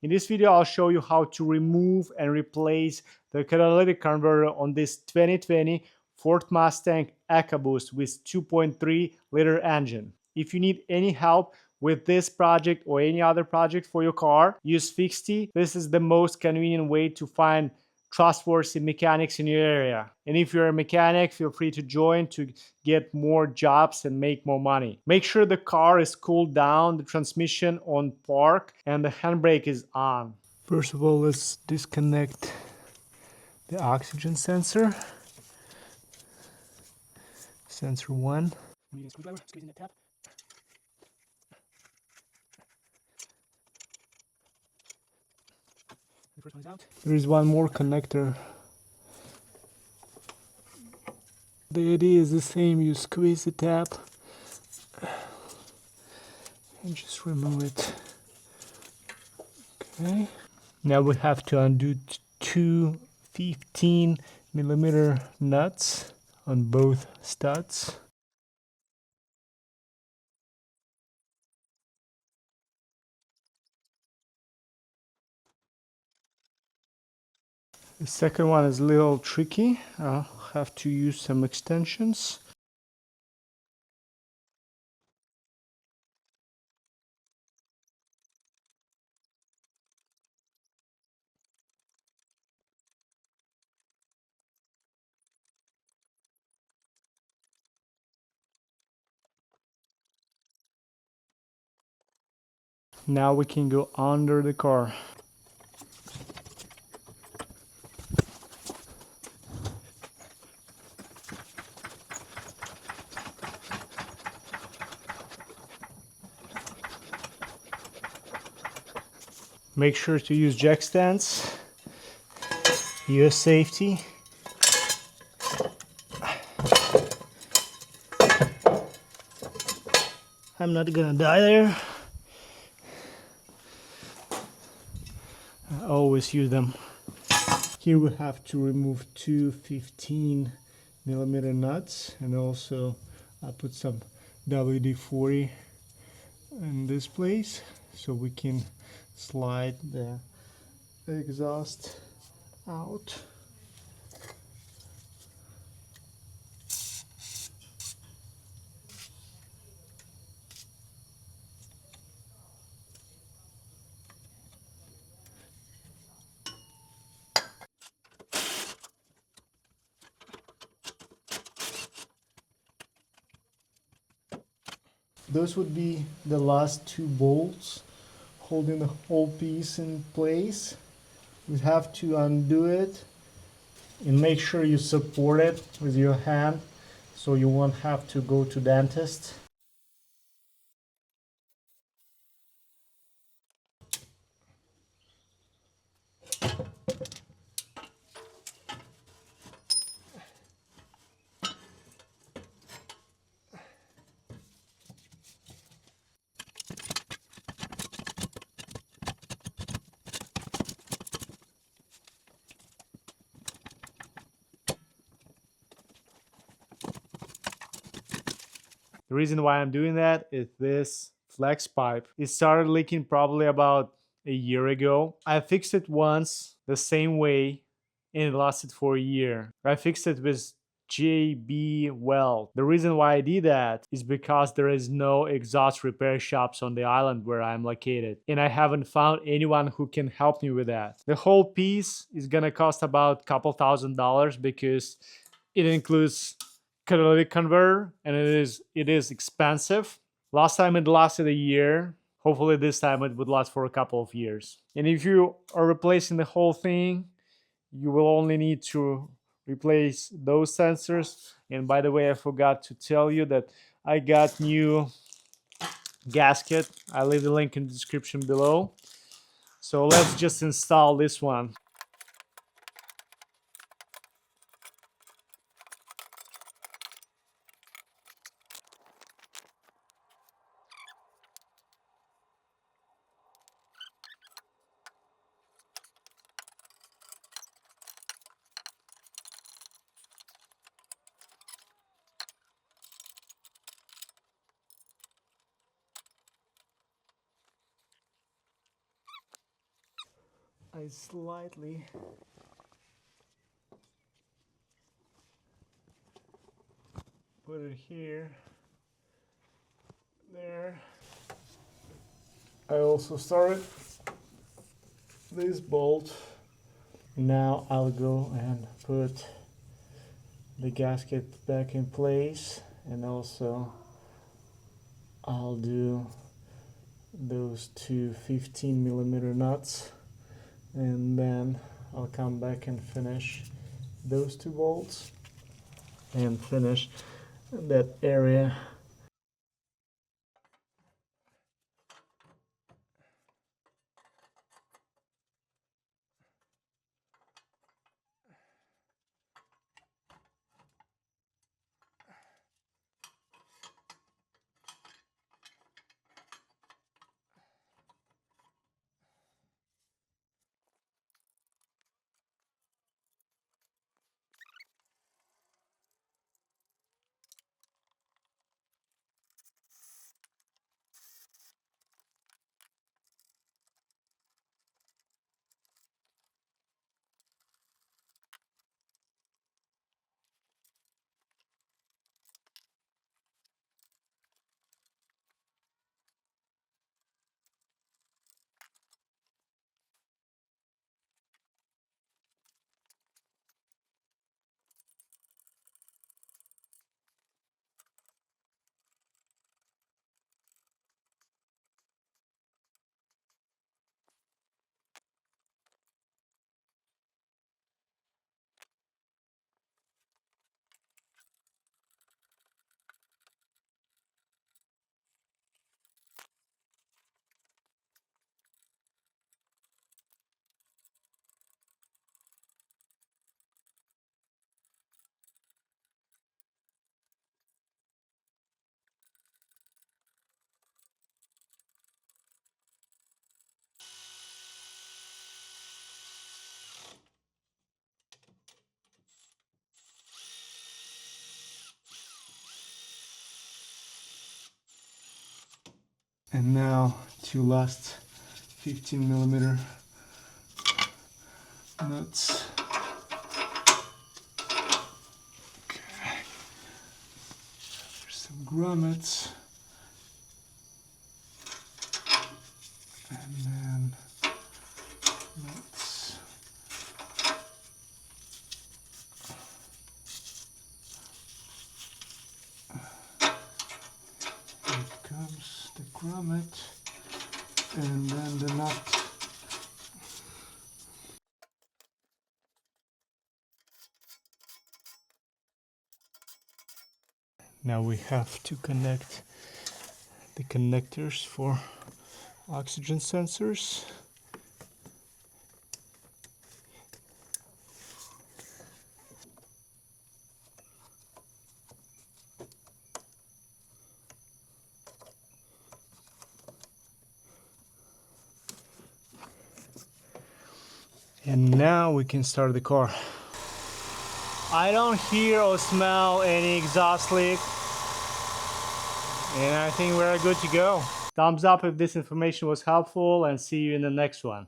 In this video, I'll show you how to remove and replace the catalytic converter on this 2020 Ford Mustang EcoBoost with 2.3-liter engine. If you need any help with this project or any other project for your car, use Fixty. This is the most convenient way to find trustworthy mechanics in your area. And if you're a mechanic, feel free to join to get more jobs and make more money. Make sure the car is cooled down, the transmission on park, and the handbrake is on. First of all, let's disconnect the oxygen sensor. Sensor 1. Using a screwdriver, squeezing the tap. The first one is out. There is one more connector. The idea is the same. You squeeze the tap and just remove it. Okay. Now we have to undo two 15mm nuts on both studs. The second one is a little tricky. I'll have to use some extensions. Now we can go under the car. Make sure to use jack stands, US safety. I'm not gonna die there. I always use them. Here we have to remove two 15mm nuts, and also I put some WD-40 in this place so we can slide the exhaust out. Those would be the last two bolts holding the whole piece in place. You have to undo it and make sure you support it with your hand so you won't have to go to dentist. The reason why I'm doing that is this flex pipe. It started leaking probably about a year ago. I fixed it once the same way and it lasted for a year. I fixed it with JB Weld. The reason why I did that is because there is no exhaust repair shops on the island where I'm located, and I haven't found anyone who can help me with that. The whole piece is gonna cost about a couple $1,000 because it includes catalytic converter and it is expensive. Last time it lasted a year. Hopefully this time it would last for a couple of years. And if you are replacing the whole thing, you will only need to replace those sensors. And by the way, I forgot to tell you that I got new gasket. I'll leave the link in the description below. So let's just install this one. I slightly put it here, there. I also started this bolt. Now I'll go and put the gasket back in place, and also I'll do those two 15mm nuts, and then I'll come back and finish those two bolts and finish that area. And now two last 15mm nuts. Okay. There's some grommets. And then nuts. Here comes the grommet, and then the nut. Now we have to connect the connectors for oxygen sensors. And now we can start the car. I don't hear or smell any exhaust leak, and I think we're good to go. Thumbs up if this information was helpful, and see you in the next one.